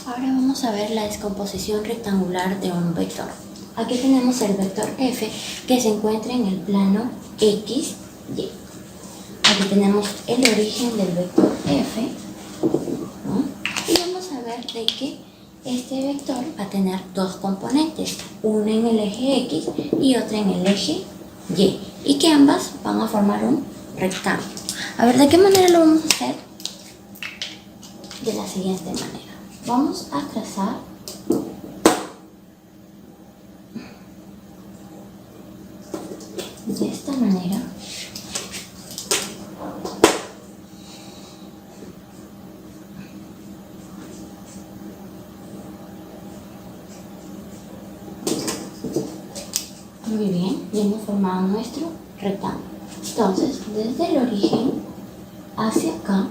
Ahora vamos a ver la descomposición rectangular de un vector. Aquí tenemos el vector f que se encuentra en el plano x, y. Aquí tenemos el origen del vector f, ¿no? Y vamos a ver de que este vector va a tener dos componentes, una en el eje x y otra en el eje y que ambas van a formar un rectángulo. A ver, ¿de qué manera lo vamos a hacer? De la siguiente manera. Vamos a trazar de esta manera muy bien, y hemos formado nuestro rectángulo. Entonces, desde el origen hacia acá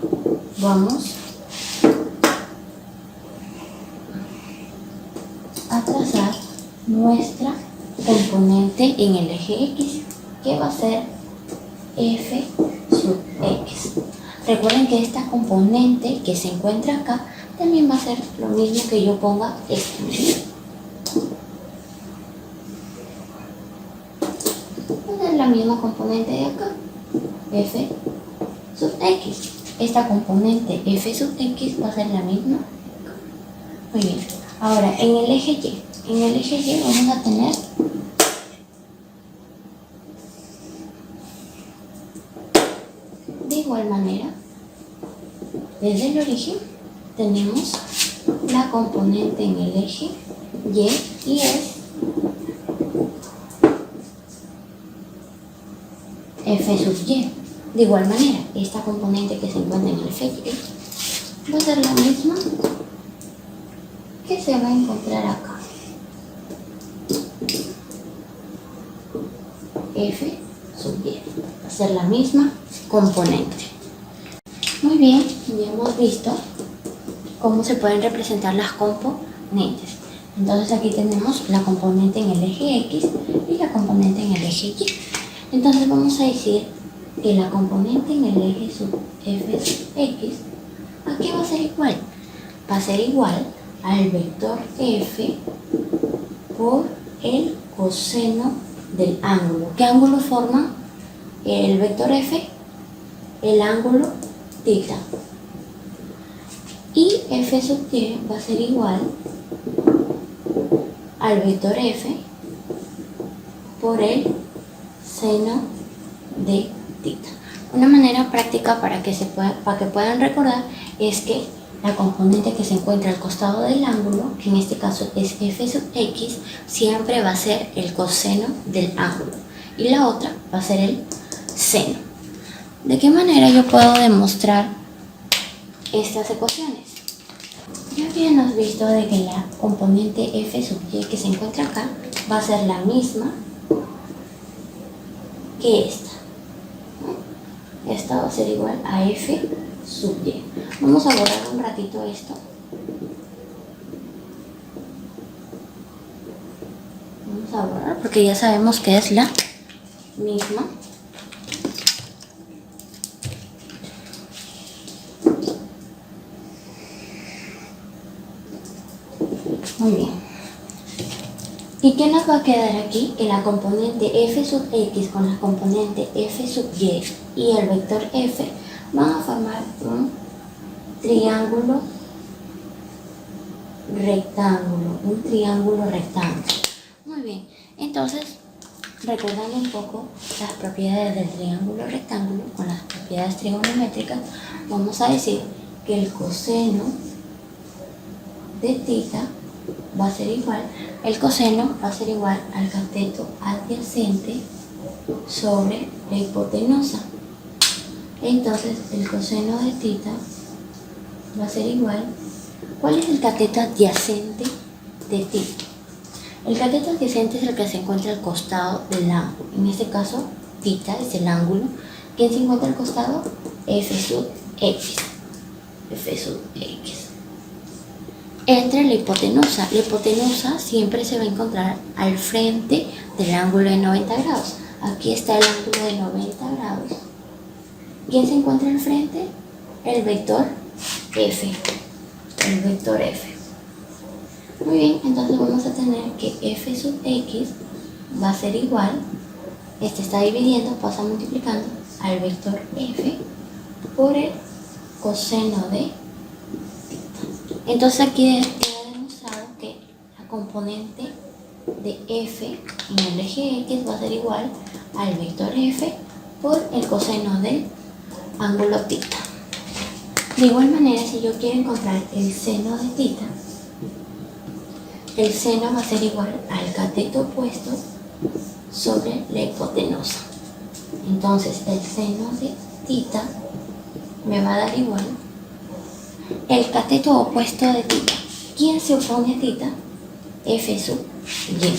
vamos a trazar nuestra componente en el eje x, que va a ser f sub x. Recuerden que esta componente que se encuentra acá también va a ser lo mismo que yo ponga esto. Es la misma componente de acá, f sub x. Esta componente f sub x va a ser la misma. Muy bien. Ahora, en el eje y vamos a tener de igual manera, desde el origen tenemos la componente en el eje y es f sub y. De igual manera, esta componente que se encuentra en el eje y va a ser la misma que se va a encontrar acá, f sub y, va a ser la misma componente. Muy bien, ya hemos visto cómo se pueden representar las componentes. Entonces aquí tenemos la componente en el eje x y la componente en el eje y. Entonces vamos a decir que la componente en el eje sub f sub x, aquí va a ser igual. Va a ser igual al vector f por el coseno del ángulo. ¿Qué ángulo forma el vector f? El ángulo θ. Y f sub y va a ser igual al vector f por el seno de θ. Una manera práctica para que puedan recordar es que la componente que se encuentra al costado del ángulo, que en este caso es f sub x, siempre va a ser el coseno del ángulo y la otra va a ser el seno. ¿De qué manera yo puedo demostrar estas ecuaciones? Ya habíamos visto de que la componente f sub y que se encuentra acá va a ser la misma que esta. Esta va a ser igual a f sub y. Vamos a borrar un ratito esto. Vamos a borrar porque ya sabemos que es la misma. Muy bien. ¿Y qué nos va a quedar aquí? Que la componente f sub x con la componente f sub y el vector f van a formar un triángulo rectángulo. Muy bien. Entonces, recordando un poco las propiedades del triángulo rectángulo con las propiedades trigonométricas, vamos a decir que el coseno de θ va a ser igual, el coseno va a ser igual al cateto adyacente sobre la hipotenusa. Entonces el coseno de θ va a ser igual. ¿Cuál es el cateto adyacente de θ? El cateto adyacente es el que se encuentra al costado del ángulo. En este caso, θ es el ángulo. ¿Quién se encuentra al costado? F sub x. F sub x. Entre la hipotenusa. La hipotenusa siempre se va a encontrar al frente del ángulo de 90 grados. Aquí está el ángulo de 90 grados. ¿Quién se encuentra al frente? El vector f. El vector f. Muy bien, entonces vamos a tener que f sub x va a ser igual, este está dividiendo, pasa multiplicando al vector f por el coseno de θ. Entonces aquí queda demostrado que la componente de f en el eje x va a ser igual al vector f por el coseno del ángulo θ. De igual manera, si yo quiero encontrar el seno de θ, el seno va a ser igual al cateto opuesto sobre la hipotenusa. Entonces, el seno de θ me va a dar igual el cateto opuesto de θ. ¿Quién se opone a θ? F sub y.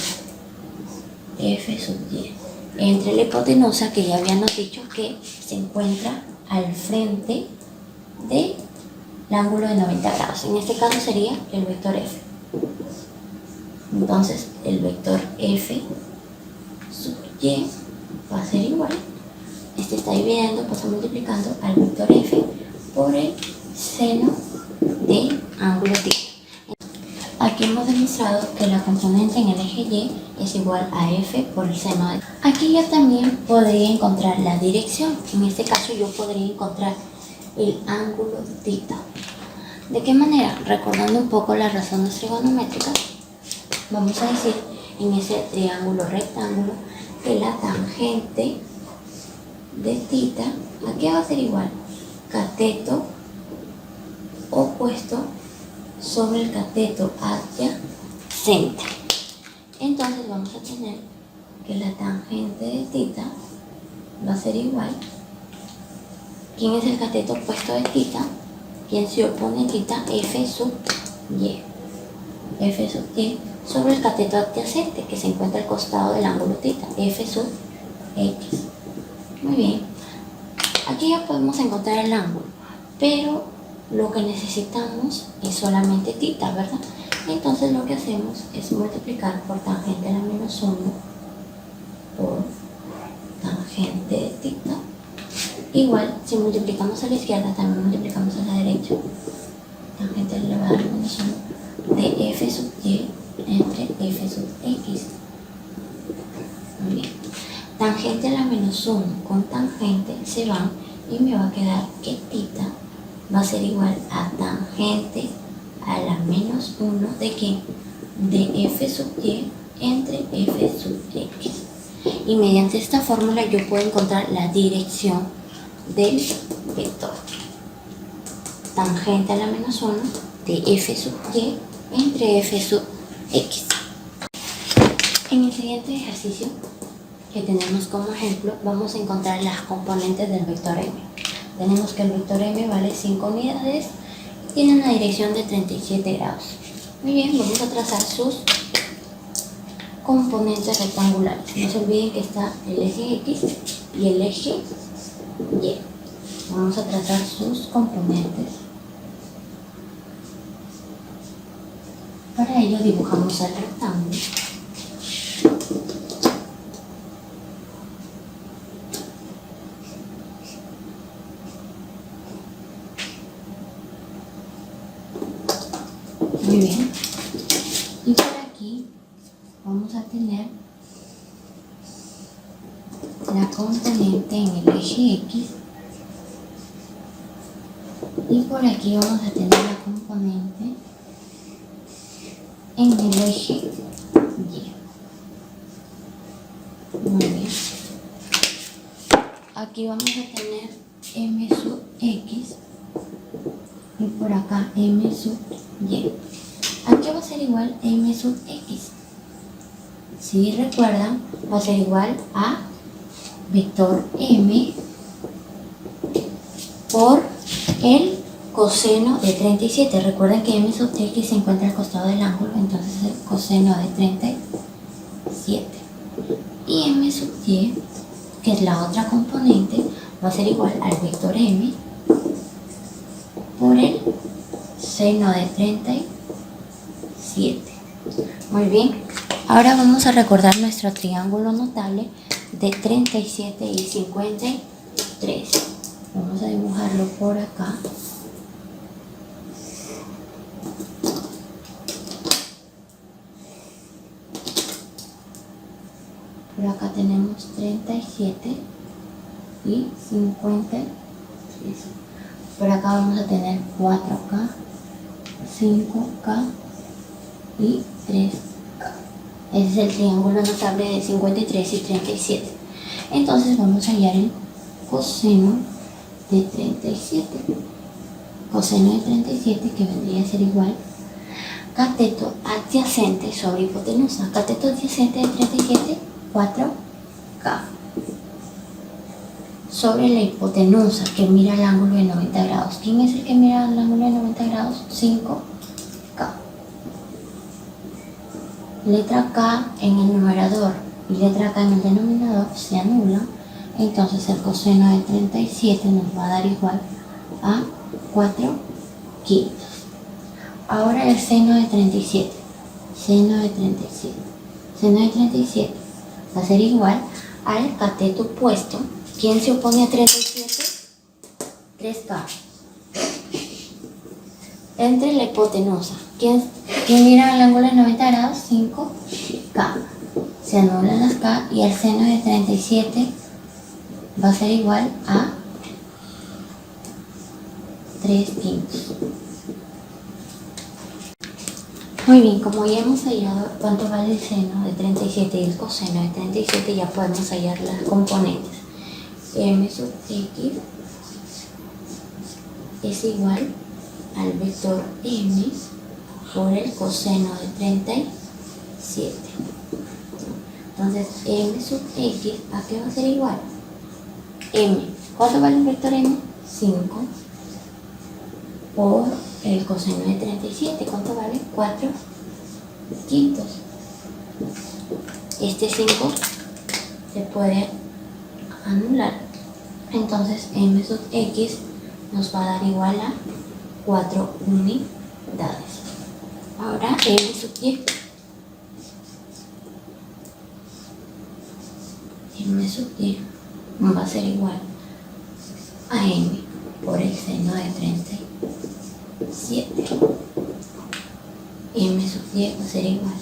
F sub y. Entre la hipotenusa, que ya habíamos dicho que se encuentra al frente del ángulo de 90 grados. En este caso sería el vector f. Entonces, el vector f sub y va a ser igual. Este está dividiendo, pasa multiplicando al vector f por el seno del ángulo θ. Aquí hemos demostrado que la componente en el eje y es igual a f por el seno de. Aquí ya también podría encontrar la dirección. En este caso yo podría encontrar el ángulo θ. ¿De qué manera? Recordando un poco las razones trigonométricas, vamos a decir en ese triángulo rectángulo que la tangente de θ, ¿a qué va a ser igual? Cateto opuesto sobre el cateto adyacente. Entonces vamos a tener que la tangente de θ va a ser igual. ¿Quién es el cateto opuesto de θ? ¿Quién se opone a θ? F sub y. F sub y sobre el cateto adyacente que se encuentra al costado del ángulo θ. F sub x. Muy bien. Aquí ya podemos encontrar el ángulo, pero lo que necesitamos es solamente θ, ¿verdad? Entonces lo que hacemos es multiplicar por tangente a la menos 1 por tangente de θ. Igual, si multiplicamos a la izquierda, también multiplicamos a la derecha. Tangente elevada a la menos 1 de f sub y entre f sub x. Muy bien. Tangente a la menos 1 con tangente se van y me va a quedar que θ va a ser igual a tangente a la menos 1 de ¿qué? De f sub y entre f sub x. Y mediante esta fórmula yo puedo encontrar la dirección del vector. Tangente a la menos 1 de f sub y entre f sub x. En el siguiente ejercicio que tenemos como ejemplo, vamos a encontrar las componentes del vector m. Tenemos que el vector m vale 5 unidades y tiene una dirección de 37 grados. Muy bien, vamos a trazar sus componentes rectangulares. No se olviden que está el eje x y el eje y. Vamos a trazar sus componentes. Para ello dibujamos el rectángulo. Muy bien. Y por aquí vamos a tener la componente en el eje x. Y por aquí vamos a tener la componente en el eje y. Muy bien. Aquí vamos a tener m sub x y por acá m sub y. ¿A qué va a ser igual m sub x? Si recuerdan, va a ser igual a vector m por el coseno de 37. Recuerden que m sub x se encuentra al costado del ángulo, entonces el coseno de 37. Y m sub y, que es la otra componente, va a ser igual al vector m por el seno de 37. Muy bien. Ahora vamos a recordar nuestro triángulo notable de 37 y 53. Vamos a dibujarlo por acá. Por acá tenemos 37 y 53. Por acá vamos a tener 4K, 5K y 3K. Ese es el triángulo notable de 53 y 37. Entonces vamos a hallar el coseno de 37. Coseno de 37 que vendría a ser igual cateto adyacente sobre hipotenusa. Cateto adyacente de 37, 4K. Sobre la hipotenusa que mira el ángulo de 90 grados. ¿Quién es el que mira el ángulo de 90 grados? 5K. Letra K en el numerador y letra K en el denominador se anulan. Entonces el coseno de 37 nos va a dar igual a 4 quintos. Ahora el seno de 37. Seno de 37. Seno de 37 va a ser igual al cateto opuesto. ¿Quién se opone a 37? 3K. Entre la hipotenusa. ¿Quién mira el ángulo de 90 grados? 5K. Se anulan las K y el seno de 37 va a ser igual a 3 quintos. Muy bien, como ya hemos hallado cuánto vale el seno de 37 y el coseno de 37, ya podemos hallar las componentes. M sub x es igual al vector m por el coseno de 37. Entonces, m sub x, ¿a qué va a ser igual? M. ¿Cuánto vale el vector m? 5 por el coseno de 37. ¿Cuánto vale? 4 quintos. Este 5 se puede anular. Entonces, m sub x nos va a dar igual a 4 unidades. Ahora, m sub y. M sub y va a ser igual a m por el seno de 37. M sub y va a ser igual.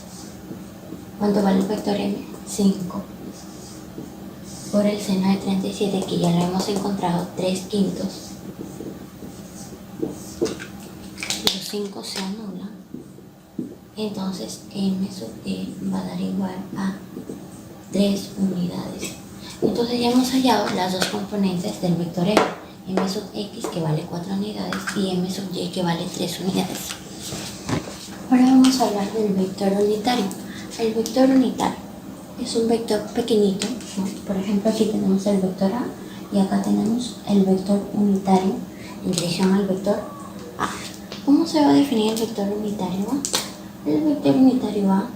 ¿Cuánto vale el vector m? 5 por el seno de 37, que ya lo hemos encontrado, 3 quintos. Los 5 se anulan. Entonces m sub y va a dar igual a 3 unidades. Entonces ya hemos hallado las dos componentes del vector m. M sub x que vale 4 unidades y m sub y que vale 3 unidades. Ahora vamos a hablar del vector unitario. El vector unitario es un vector pequeñito, ¿no? Por ejemplo, aquí tenemos el vector a y acá tenemos el vector unitario en dirección al vector a. ¿Cómo se va a definir el vector unitario a? El vector unitario a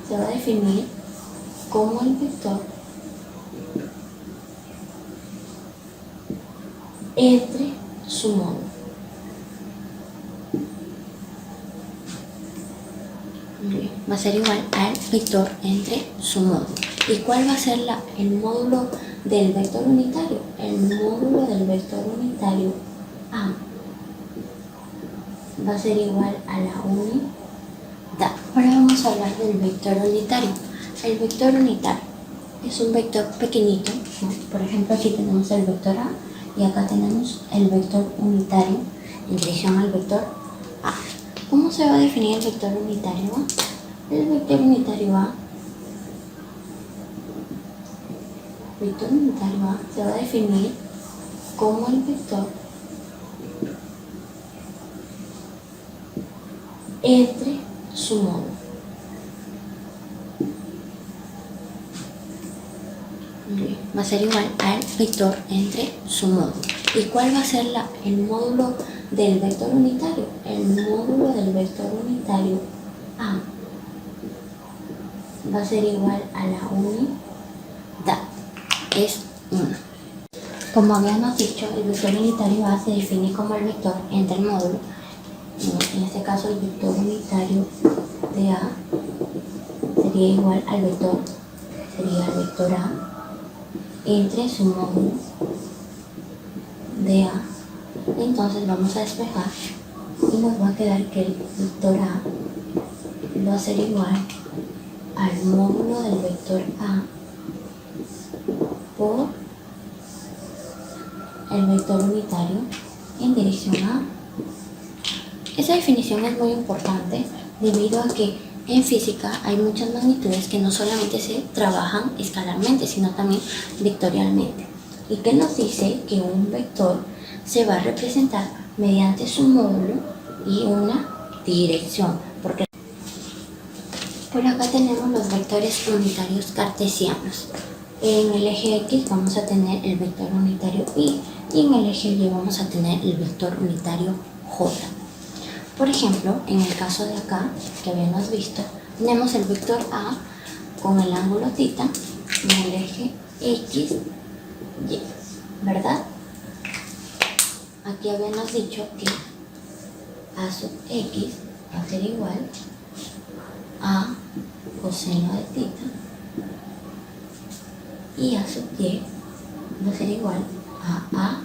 se va a definir como el vector entre su módulo. Va a ser igual al vector entre su módulo. ¿Y cuál va a ser el módulo del vector unitario? El módulo del vector unitario a va a ser igual a la unidad. Ahora vamos a hablar del vector unitario. El vector unitario es un vector pequeñito, ¿no? Por ejemplo, aquí tenemos el vector a y acá tenemos el vector unitario en dirección al vector a. ¿Cómo se va a definir el vector unitario a? El vector unitario a se va a definir como el vector entre su módulo. Va a ser igual al vector entre su módulo. ¿Y cuál va a ser el módulo del vector unitario? El módulo del vector unitario a va a ser igual a la unidad. Es 1. Como habíamos dicho, el vector unitario a se define como el vector entre el módulo. En este caso, el vector unitario de a sería igual al vector a entre su módulo de a. Entonces vamos a despejar y nos va a quedar que el vector a va a ser igual al módulo del vector A por el vector unitario en dirección A. Esa definición es muy importante debido a que en física hay muchas magnitudes que no solamente se trabajan escalarmente, sino también vectorialmente. Y que nos dice que un vector se va a representar mediante su módulo y una dirección. Porque por acá tenemos los vectores unitarios cartesianos. En el eje X vamos a tener el vector unitario Y en el eje Y vamos a tener el vector unitario J. Por ejemplo, en el caso de acá, que habíamos visto, tenemos el vector A con el ángulo θ en el eje X, Y, ¿verdad? Aquí habíamos dicho que A sub X va a ser igual a coseno de θ y A sub Y va a ser igual a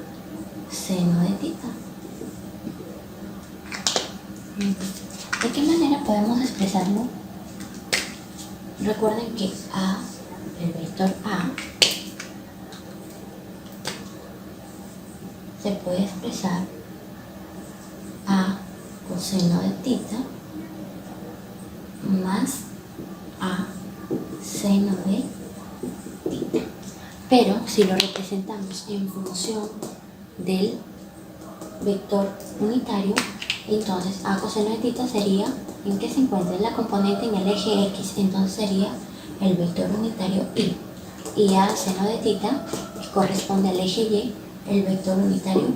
seno de θ. ¿De qué manera podemos expresarlo? Recuerden que el vector A, se puede expresar A coseno de θ más A seno de θ. Pero si lo representamos en función del vector unitario, entonces A coseno de θ sería en que se encuentra la componente en el eje X, entonces sería el vector unitario Y. Y A seno de θ corresponde al eje Y, el vector unitario